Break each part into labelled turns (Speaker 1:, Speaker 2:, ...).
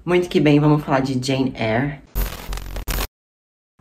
Speaker 1: Muito que bem, vamos falar de Jane Eyre.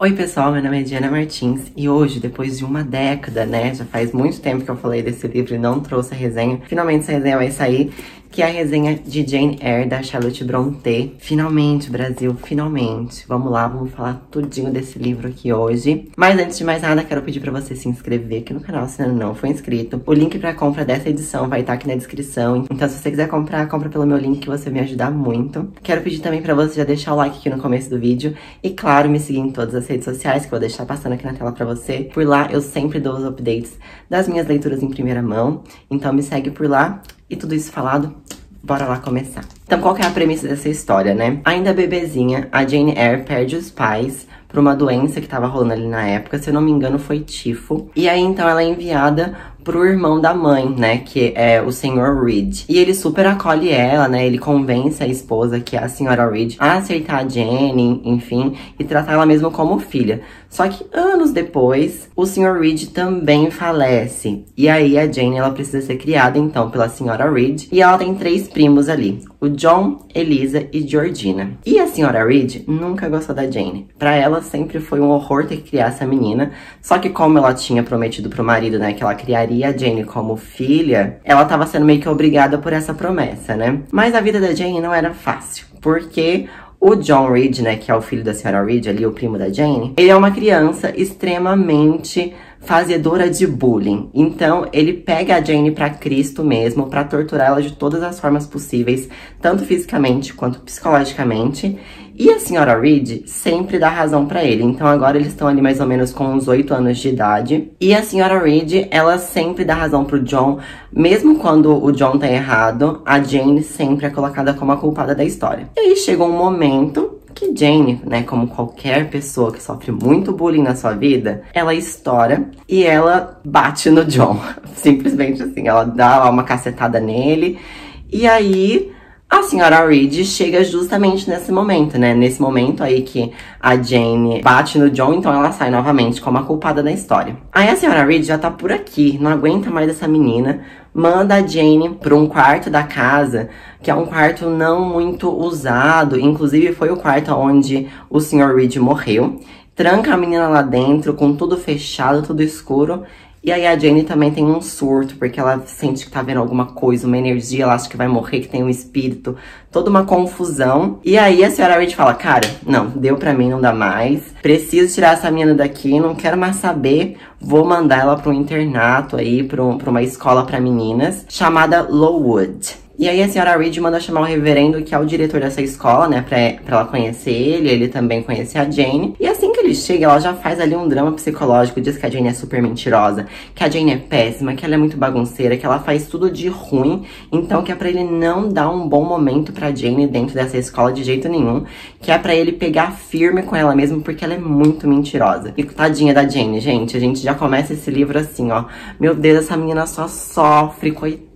Speaker 1: Oi pessoal, meu nome é Diana Martins e hoje, depois de uma década, né, já faz muito tempo que eu falei desse livro e não trouxe a resenha, finalmente essa resenha vai sair, que é a resenha de Jane Eyre, da Charlotte Brontë. Finalmente, Brasil, finalmente. Vamos lá, vamos falar tudinho desse livro aqui hoje. Mas antes de mais nada, quero pedir pra você se inscrever aqui no canal, se ainda não for inscrito. O link pra compra dessa edição vai estar aqui na descrição. Então, se você quiser comprar, compra pelo meu link, que você vai me ajudar muito. Quero pedir também pra você já deixar o like aqui no começo do vídeo. E, claro, me seguir em todas as redes sociais, que eu vou deixar passando aqui na tela pra você. Por lá, eu sempre dou os updates das minhas leituras em primeira mão. Então, me segue por lá. E tudo isso falado, bora lá começar. Então, qual que é a premissa dessa história, né? Ainda bebezinha, a Jane Eyre perde os pais por uma doença que tava rolando ali na época. Se eu não me engano, foi tifo. E aí, então, ela é enviada pro irmão da mãe, né, que é o Sr. Reed. E ele super acolhe ela, né, ele convence a esposa, que é a Sra. Reed, a aceitar a Jane, enfim, e tratar ela mesmo como filha. Só que anos depois, o Sr. Reed também falece. E aí a Jane, ela precisa ser criada, então, pela Sra. Reed. E ela tem 3 primos ali, o John, Eliza e Georgina. E a Sra. Reed nunca gostou da Jane. Pra ela, sempre foi um horror ter que criar essa menina. Só que como ela tinha prometido pro marido, né, que ela criaria a Jane como filha, ela tava sendo meio que obrigada por essa promessa, né? Mas a vida da Jane não era fácil, porque o John Reed, né, que é o filho da Sra. Reed, ali, o primo da Jane, ele é uma criança extremamente fazedora de bullying. Então, ele pega a Jane pra Cristo mesmo, pra torturar ela de todas as formas possíveis, tanto fisicamente quanto psicologicamente. E a Sra. Reed sempre dá razão pra ele. Então, agora eles estão ali mais ou menos com uns 8 anos de idade. E a Sra. Reed, ela sempre dá razão pro John. Mesmo quando o John tá errado, a Jane sempre é colocada como a culpada da história. E aí, chegou um momento que Jane, né, como qualquer pessoa que sofre muito bullying na sua vida, ela estoura e ela bate no John. Simplesmente assim, ela dá uma cacetada nele. E aí a Sra. Reed chega justamente nesse momento, né? Nesse momento aí que a Jane bate no John, então ela sai novamente como a culpada da história. Aí a Sra. Reed já tá por aqui, não aguenta mais essa menina, manda a Jane pra um quarto da casa, que é um quarto não muito usado, inclusive foi o quarto onde o Sr. Reed morreu. Tranca a menina lá dentro, com tudo fechado, tudo escuro. E aí a Jane também tem um surto, porque ela sente que tá vendo alguma coisa, uma energia, ela acha que vai morrer, que tem um espírito, toda uma confusão. E aí a Sra. Reed fala, cara, não, deu pra mim, não dá mais, preciso tirar essa menina daqui, não quero mais saber, vou mandar ela pra um internato aí, pra uma escola pra meninas, chamada Lowood. E aí a Sra. Reed manda chamar o reverendo, que é o diretor dessa escola, né, pra ela conhecer ele também conhece a Jane. E assim que ele chega, ela já faz ali um drama psicológico, diz que a Jane é super mentirosa, que a Jane é péssima, que ela é muito bagunceira, que ela faz tudo de ruim, então que é pra ele não dar um bom momento pra Jane dentro dessa escola de jeito nenhum, que é pra ele pegar firme com ela mesmo, porque ela é muito mentirosa. E tadinha da Jane, gente, a gente já começa esse livro assim, ó, meu Deus, essa menina só sofre, coitada,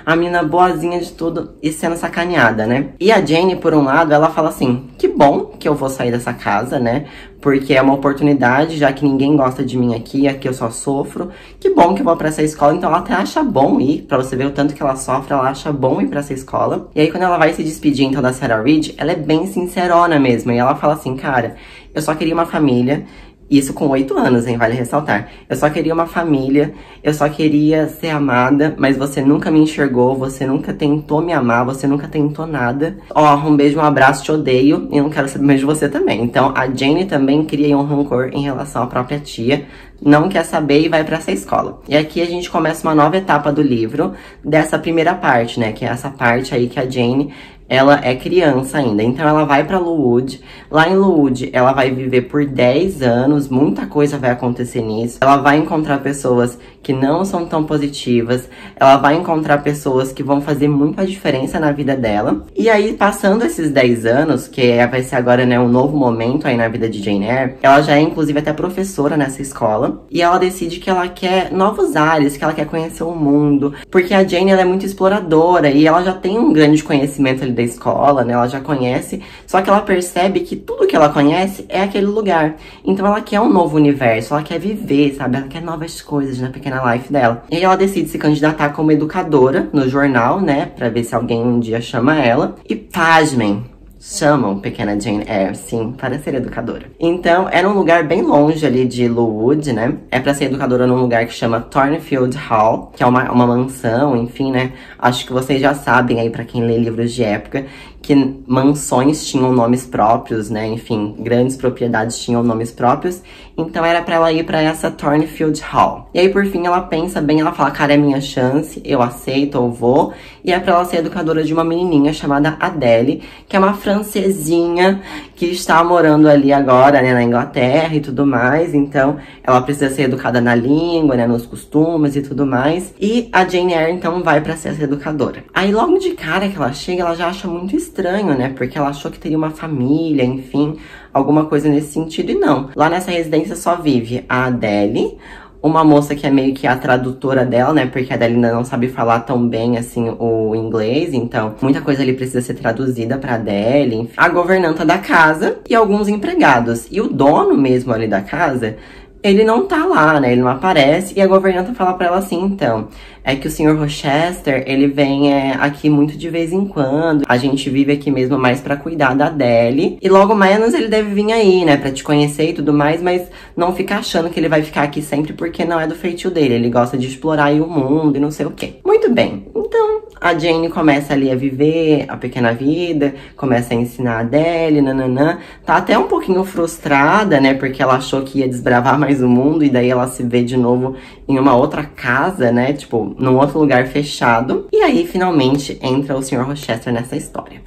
Speaker 1: a menina boazinha de tudo e sendo sacaneada, né? E a Jane, por um lado, ela fala assim, que bom que eu vou sair dessa casa, né? Porque é uma oportunidade, já que ninguém gosta de mim aqui eu só sofro. Que bom que eu vou pra essa escola, então ela até acha bom ir, pra você ver o tanto que ela sofre, ela acha bom ir pra essa escola. E aí quando ela vai se despedir, então, da Sra. Reed, ela é bem sincerona mesmo, e ela fala assim, cara, eu só queria uma família. Isso com 8 anos, hein? Vale ressaltar. Eu só queria uma família, eu só queria ser amada, mas você nunca me enxergou, você nunca tentou me amar, você nunca tentou nada. Ó, um beijo, um abraço, te odeio e não quero saber mais de você também. Então, a Jane também cria um rancor em relação à própria tia, não quer saber e vai pra essa escola. E aqui a gente começa uma nova etapa do livro, dessa primeira parte, né? Que é essa parte aí que a Jane, ela é criança ainda, então ela vai pra Lowood. Lá em Lowood, ela vai viver por 10 anos, muita coisa vai acontecer nisso. Ela vai encontrar pessoas que não são tão positivas, ela vai encontrar pessoas que vão fazer muita diferença na vida dela. E aí, passando esses 10 anos, que vai ser agora, né, um novo momento aí na vida de Jane Eyre, ela já é, inclusive, até professora nessa escola. E ela decide que ela quer novos ares, que ela quer conhecer o mundo, porque a Jane, ela é muito exploradora e ela já tem um grande conhecimento ali da escola, né? Ela já conhece, só que ela percebe que tudo que ela conhece é aquele lugar. Então ela quer um novo universo, ela quer viver, sabe? Ela quer novas coisas na pequena life dela. E aí ela decide se candidatar como educadora no jornal, né? Pra ver se alguém um dia chama ela. E pasmem, chamam pequena Jane Eyre, sim, para ser educadora. Então, era um lugar bem longe ali de Lowood, né? É pra ser educadora num lugar que chama Thornfield Hall, que é uma mansão, enfim, né? Acho que vocês já sabem aí, pra quem lê livros de época, que mansões tinham nomes próprios, né? Enfim, grandes propriedades tinham nomes próprios. Então era pra ela ir pra essa Thornfield Hall. E aí, por fim, ela pensa bem, ela fala, cara, é minha chance, eu aceito, eu vou. E é pra ela ser educadora de uma menininha chamada Adele, que é uma francesinha que está morando ali agora, né, na Inglaterra e tudo mais. Então, ela precisa ser educada na língua, né, nos costumes e tudo mais. E a Jane Eyre, então, vai pra ser essa educadora. Aí, logo de cara que ela chega, ela já acha muito estranho, né, porque ela achou que teria uma família, enfim, alguma coisa nesse sentido. E não, lá nessa residência só vive a Adele, uma moça que é meio que a tradutora dela, né? Porque a Adele ainda não sabe falar tão bem, assim, o inglês. Então, muita coisa ali precisa ser traduzida pra Adele. Enfim. A governanta da casa e alguns empregados. E o dono mesmo ali da casa, ele não tá lá, né? Ele não aparece. E a governanta fala pra ela assim, então, é que o Sr. Rochester, ele vem aqui muito de vez em quando. A gente vive aqui mesmo mais pra cuidar da Adele. E logo menos ele deve vir aí, né? Pra te conhecer e tudo mais. Mas não fica achando que ele vai ficar aqui sempre porque não é do feitio dele. Ele gosta de explorar aí o mundo e não sei o quê. Muito bem. Então, a Jane começa ali a viver a pequena vida. Começa a ensinar a Adele, nananã. Tá até um pouquinho frustrada, né? Porque ela achou que ia desbravar mais o mundo. E daí ela se vê de novo em uma outra casa, né? Tipo, num outro lugar fechado. E aí, finalmente, entra o Sr. Rochester nessa história.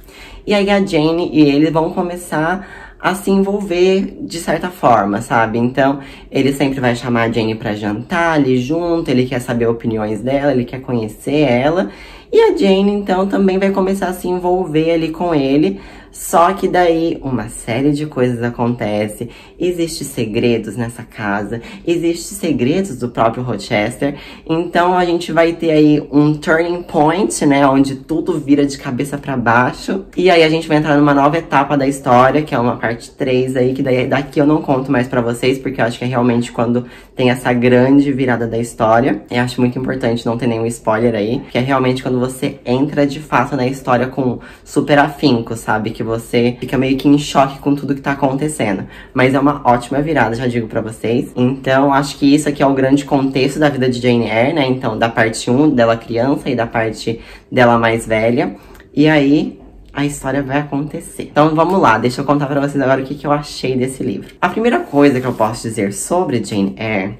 Speaker 1: E aí, a Jane e ele vão começar a se envolver de certa forma, sabe? Então, ele sempre vai chamar a Jane pra jantar ali junto, ele quer saber opiniões dela, ele quer conhecer ela. E a Jane, então, também vai começar a se envolver ali com ele. Só que daí uma série de coisas acontece, existem segredos nessa casa, existem segredos do próprio Rochester. Então a gente vai ter aí um turning point, né, onde tudo vira de cabeça pra baixo. E aí a gente vai entrar numa nova etapa da história, que é uma parte 3 aí, que daí daqui eu não conto mais pra vocês, porque eu acho que é realmente quando tem essa grande virada da história. Eu acho muito importante não ter nenhum spoiler aí, que é realmente quando você entra de fato na história com super afinco, sabe? Que você fica meio que em choque com tudo que tá acontecendo. Mas é uma ótima virada, já digo pra vocês. Então, acho que isso aqui é o grande contexto da vida de Jane Eyre, né? Então, da parte 1 dela criança e da parte dela mais velha. E aí, a história vai acontecer. Então, vamos lá. Deixa eu contar pra vocês agora o que eu achei desse livro. A primeira coisa que eu posso dizer sobre Jane Eyre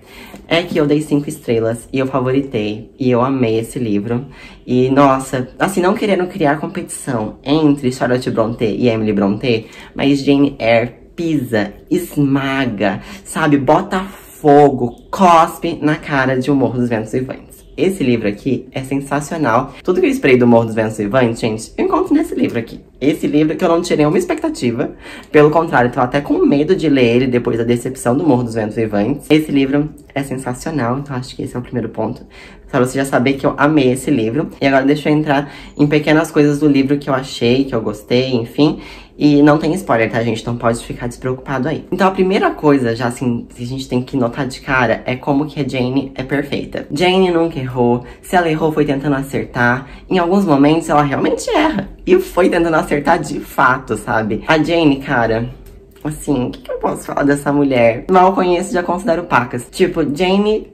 Speaker 1: é que eu dei 5 estrelas e eu favoritei. E eu amei esse livro. E, nossa, assim, não querendo criar competição entre Charlotte Brontë e Emily Brontë, mas Jane Eyre pisa, esmaga, sabe? Bota fogo, cospe na cara de O Morro dos Ventos Vivantes. Esse livro aqui é sensacional. Tudo que eu esperei do Morro dos Ventos Vivantes, gente, eu encontro nesse livro aqui. Esse livro que eu não tinha nenhuma expectativa. Pelo contrário, eu tô até com medo de ler ele depois da decepção do Morro dos Ventos Vivantes. Esse livro é sensacional, então acho que esse é o primeiro ponto. Pra você já saber que eu amei esse livro. E agora deixa eu entrar em pequenas coisas do livro que eu achei, que eu gostei, enfim. E não tem spoiler, tá, gente? Então pode ficar despreocupado aí. Então a primeira coisa, já assim, que a gente tem que notar de cara, é como que a Jane é perfeita. Jane nunca errou. Se ela errou, foi tentando acertar. Em alguns momentos, ela realmente erra. E foi tentando acertar de fato, sabe? A Jane, cara, assim, o que eu posso falar dessa mulher? Mal conheço, já considero pacas. Tipo, Jane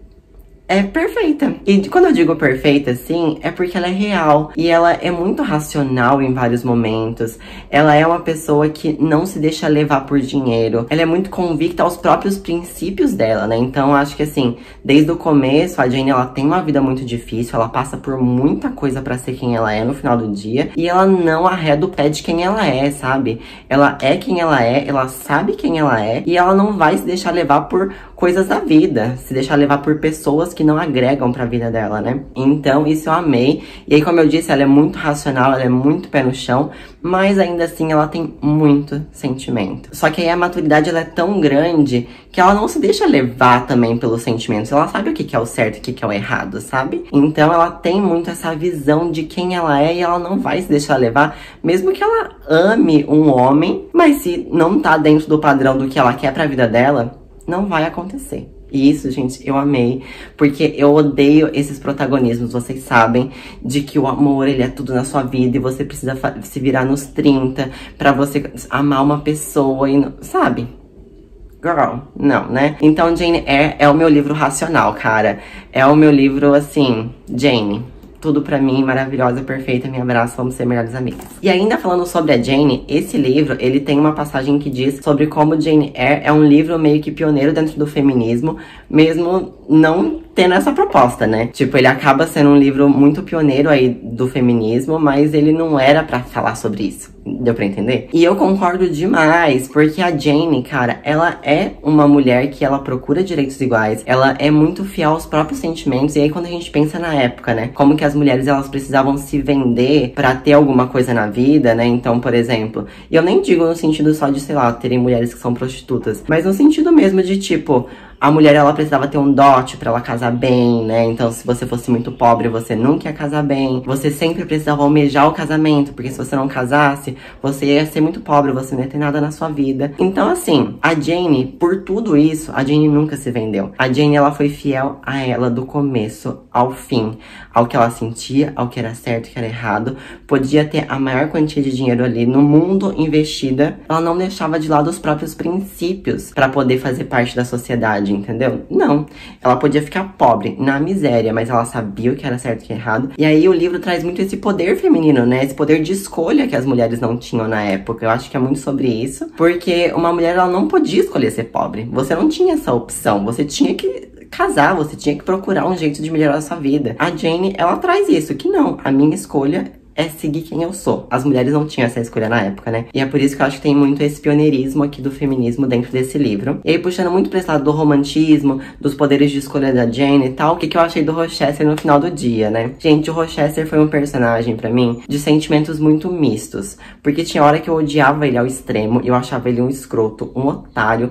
Speaker 1: é perfeita. E quando eu digo perfeita, assim, é porque ela é real. E ela é muito racional em vários momentos. Ela é uma pessoa que não se deixa levar por dinheiro. Ela é muito convicta aos próprios princípios dela, né? Então, acho que, assim, desde o começo, a Jane, ela tem uma vida muito difícil. Ela passa por muita coisa pra ser quem ela é no final do dia. E ela não arreda o pé de quem ela é, sabe? Ela é quem ela é, ela sabe quem ela é. E ela não vai se deixar levar por coisas da vida. Se deixar levar por pessoas que não agregam pra vida dela, né? Então, isso eu amei. E aí, como eu disse, ela é muito racional, ela é muito pé no chão, mas ainda assim ela tem muito sentimento. Só que aí a maturidade, ela é tão grande que ela não se deixa levar também pelos sentimentos. Ela sabe o que é o certo e o que é o errado, sabe? Então, ela tem muito essa visão de quem ela é e ela não vai se deixar levar, mesmo que ela ame um homem, mas se não tá dentro do padrão do que ela quer pra vida dela, não vai acontecer. E isso, gente, eu amei, porque eu odeio esses protagonismos, vocês sabem, de que o amor, ele é tudo na sua vida e você precisa se virar nos 30 pra você amar uma pessoa e, sabe? Girl, não, né? Então, Jane Eyre é o meu livro racional, cara. É o meu livro, assim, Jane. Tudo pra mim, maravilhosa, perfeita, me abraço, vamos ser melhores amigas. E ainda falando sobre a Jane, esse livro, ele tem uma passagem que diz sobre como Jane Eyre é um livro meio que pioneiro dentro do feminismo, mesmo não tendo essa proposta, né? Tipo, ele acaba sendo um livro muito pioneiro aí do feminismo, mas ele não era pra falar sobre isso. Deu pra entender? E eu concordo demais, porque a Jane, cara, ela é uma mulher que ela procura direitos iguais, ela é muito fiel aos próprios sentimentos, e aí quando a gente pensa na época, né, como que as mulheres, elas precisavam se vender pra ter alguma coisa na vida, né, então, por exemplo, e eu nem digo no sentido só de, sei lá, terem mulheres que são prostitutas, mas no sentido mesmo de, tipo, a mulher, ela precisava ter um dote pra ela casar bem, né? Então, se você fosse muito pobre, você nunca ia casar bem. Você sempre precisava almejar o casamento, porque se você não casasse, você ia ser muito pobre, você não ia ter nada na sua vida. Então, assim, a Jane, por tudo isso, a Jane nunca se vendeu. A Jane, ela foi fiel a ela do começo ao fim. Ao que ela sentia, ao que era certo e que era errado. Podia ter a maior quantia de dinheiro ali no mundo investida. Ela não deixava de lado os próprios princípios pra poder fazer parte da sociedade, entendeu? Não. Ela podia ficar pobre, na miséria, mas ela sabia o que era certo e o que era errado. E aí o livro traz muito esse poder feminino, né? Esse poder de escolha que as mulheres não tinham na época. Eu acho que é muito sobre isso. Porque uma mulher, ela não podia escolher ser pobre. Você não tinha essa opção. Você tinha que casar, você tinha que procurar um jeito de melhorar a sua vida. A Jane, ela traz isso, que não, a minha escolha é seguir quem eu sou. As mulheres não tinham essa escolha na época, né? E é por isso que eu acho que tem muito esse pioneirismo aqui do feminismo dentro desse livro. E aí, puxando muito pra esse lado do romantismo, dos poderes de escolha da Jane e tal, o que eu achei do Rochester no final do dia, né? Gente, o Rochester foi um personagem, pra mim, de sentimentos muito mistos. Porque tinha hora que eu odiava ele ao extremo, eu achava ele um escroto, um otário,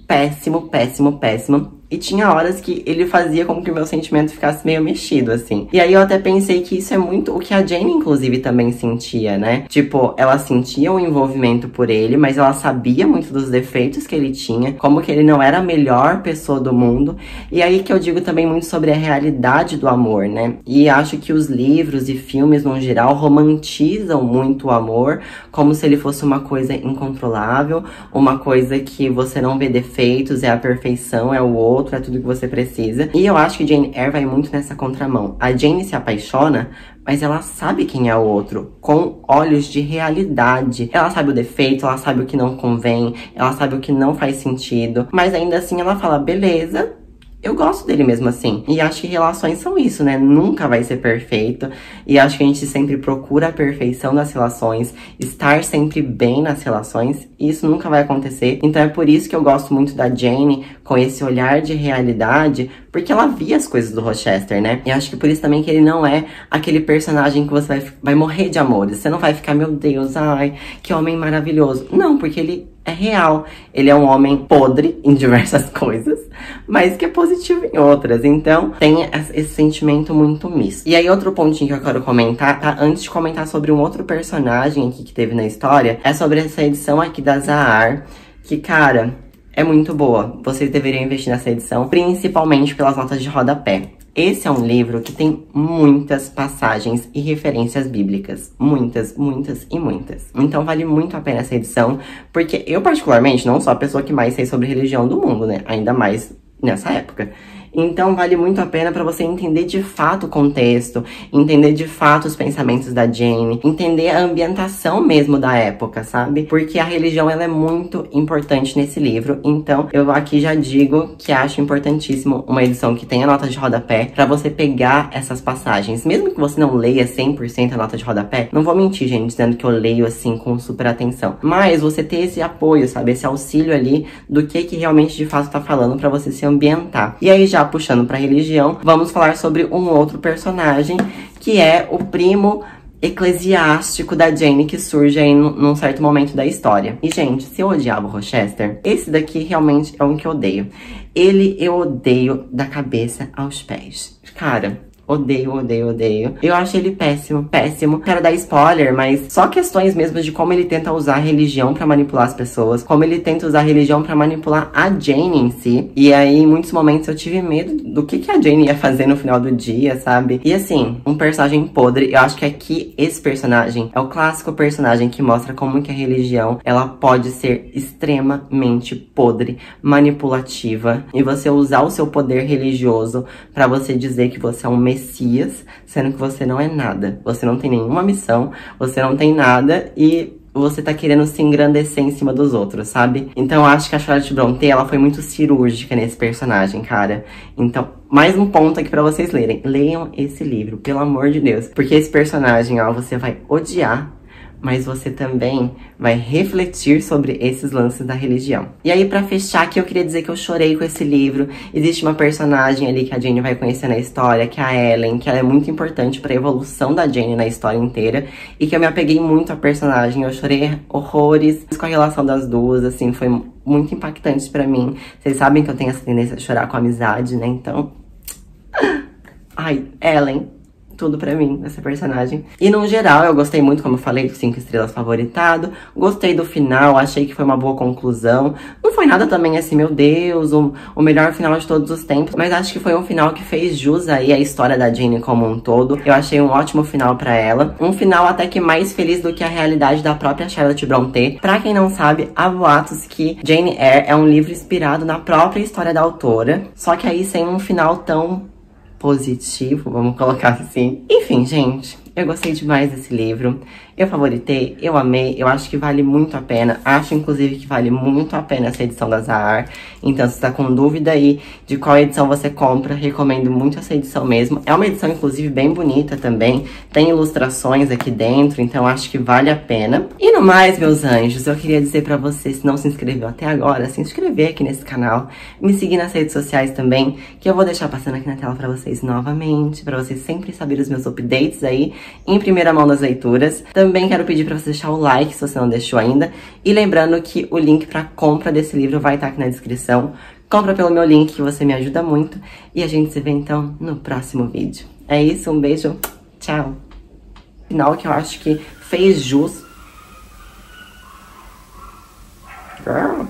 Speaker 1: péssimo, péssimo, péssimo. E tinha horas que ele fazia com que o meu sentimento ficasse meio mexido, assim. E aí eu até pensei que isso é muito o que a Jane, inclusive, também sentia, né? Tipo, ela sentia um envolvimento por ele, mas ela sabia muito dos defeitos que ele tinha, como que ele não era a melhor pessoa do mundo. E aí que eu digo também muito sobre a realidade do amor, né? E acho que os livros e filmes, no geral, romantizam muito o amor, como se ele fosse uma coisa incontrolável, uma coisa que você não vê defeitos, é a perfeição, é o outro, é tudo que você precisa. E eu acho que Jane Eyre vai muito nessa contramão. A Jane se apaixona, mas ela sabe quem é o outro, com olhos de realidade. Ela sabe o defeito, ela sabe o que não convém, ela sabe o que não faz sentido, mas ainda assim ela fala, beleza, eu gosto dele mesmo assim. E acho que relações são isso, né? Nunca vai ser perfeito. E acho que a gente sempre procura a perfeição das relações, estar sempre bem nas relações. E isso nunca vai acontecer. Então é por isso que eu gosto muito da Jane, com esse olhar de realidade, porque ela via as coisas do Rochester, né? E acho que por isso também que ele não é aquele personagem que você vai morrer de amores. Você não vai ficar, meu Deus, ai, que homem maravilhoso. Não, porque ele é real. Ele é um homem podre em diversas coisas, mas que é positivo em outras. Então, tem esse sentimento muito misto. E aí, outro pontinho que eu quero comentar, tá? Antes de comentar sobre um outro personagem aqui que teve na história, é sobre essa edição aqui da Zahar, que, cara, é muito boa. Vocês deveriam investir nessa edição, principalmente pelas notas de rodapé. Esse é um livro que tem muitas passagens e referências bíblicas. Muitas, muitas e muitas. Então vale muito a pena essa edição, porque eu particularmente não sou a pessoa que mais sei sobre religião do mundo, né? Ainda mais nessa época. Então vale muito a pena pra você entender de fato o contexto, entender de fato os pensamentos da Jane, entender a ambientação mesmo da época, sabe? Porque a religião, ela é muito importante nesse livro. Então eu aqui já digo que acho importantíssimo uma edição que tenha nota de rodapé pra você pegar essas passagens. Mesmo que você não leia 100% a nota de rodapé, não vou mentir, gente, dizendo que eu leio assim com super atenção. Mas você ter esse apoio, sabe? Esse auxílio ali do que realmente de fato tá falando pra você se ambientar. E aí já puxando pra religião, vamos falar sobre um outro personagem, que é o primo eclesiástico da Jane, que surge aí num certo momento da história. E, gente, se eu odiava o Rochester, esse daqui realmente é um que eu odeio. Ele eu odeio da cabeça aos pés. Cara, Odeio, odeio, odeio. Eu acho ele péssimo, péssimo. Quero dar spoiler, mas só questões mesmo de como ele tenta usar a religião pra manipular as pessoas. Como ele tenta usar a religião pra manipular a Jane em si. E aí, em muitos momentos, eu tive medo do que a Jane ia fazer no final do dia, sabe? E assim, um personagem podre. Eu acho que aqui, esse personagem é o clássico personagem que mostra como que a religião, ela pode ser extremamente podre, manipulativa. E você usar o seu poder religioso pra você dizer que você é um messias, sendo que você não é nada. Você não tem nenhuma missão, você não tem nada e você tá querendo se engrandecer em cima dos outros, sabe? Então eu acho que a Charlotte Brontë, ela foi muito cirúrgica nesse personagem, cara. Então, mais um ponto aqui pra vocês lerem. Leiam esse livro, pelo amor de Deus. Porque esse personagem, ó, você vai odiar, mas você também vai refletir sobre esses lances da religião. E aí, pra fechar aqui, eu queria dizer que eu chorei com esse livro. Existe uma personagem ali que a Jane vai conhecer na história, que é a Ellen, que ela é muito importante pra evolução da Jane na história inteira, e que eu me apeguei muito à personagem. Eu chorei horrores com a relação das duas, assim, foi muito impactante pra mim. Vocês sabem que eu tenho essa tendência a chorar com amizade, né? Então... Ai, Ellen... tudo pra mim, essa personagem. E no geral, eu gostei muito, como eu falei, 5 estrelas favoritado. Gostei do final, achei que foi uma boa conclusão. Não foi nada também assim, meu Deus, o melhor final de todos os tempos. Mas acho que foi um final que fez jus aí à história da Jane como um todo. Eu achei um ótimo final pra ela. Um final até que mais feliz do que a realidade da própria Charlotte Brontë. Pra quem não sabe, há boatos que Jane Eyre é um livro inspirado na própria história da autora. Só que aí sem um final tão positivo, vamos colocar assim. Enfim, gente, eu gostei demais desse livro. Eu favoritei, eu amei, eu acho que vale muito a pena. Acho, inclusive, que vale muito a pena essa edição da Zahar. Então, se você tá com dúvida aí de qual edição você compra, recomendo muito essa edição mesmo. É uma edição, inclusive, bem bonita também. Tem ilustrações aqui dentro, então acho que vale a pena. E no mais, meus anjos, eu queria dizer pra você, se não se inscreveu até agora, se inscrever aqui nesse canal. Me seguir nas redes sociais também, que eu vou deixar passando aqui na tela pra vocês novamente, pra vocês sempre saberem os meus updates aí, em primeira mão das leituras. Também quero pedir pra você deixar o like, se você não deixou ainda. E lembrando que o link pra compra desse livro vai estar aqui na descrição. Compra pelo meu link, que você me ajuda muito. E a gente se vê, então, no próximo vídeo. É isso, um beijo, tchau. Final que eu acho que fez jus. Girl.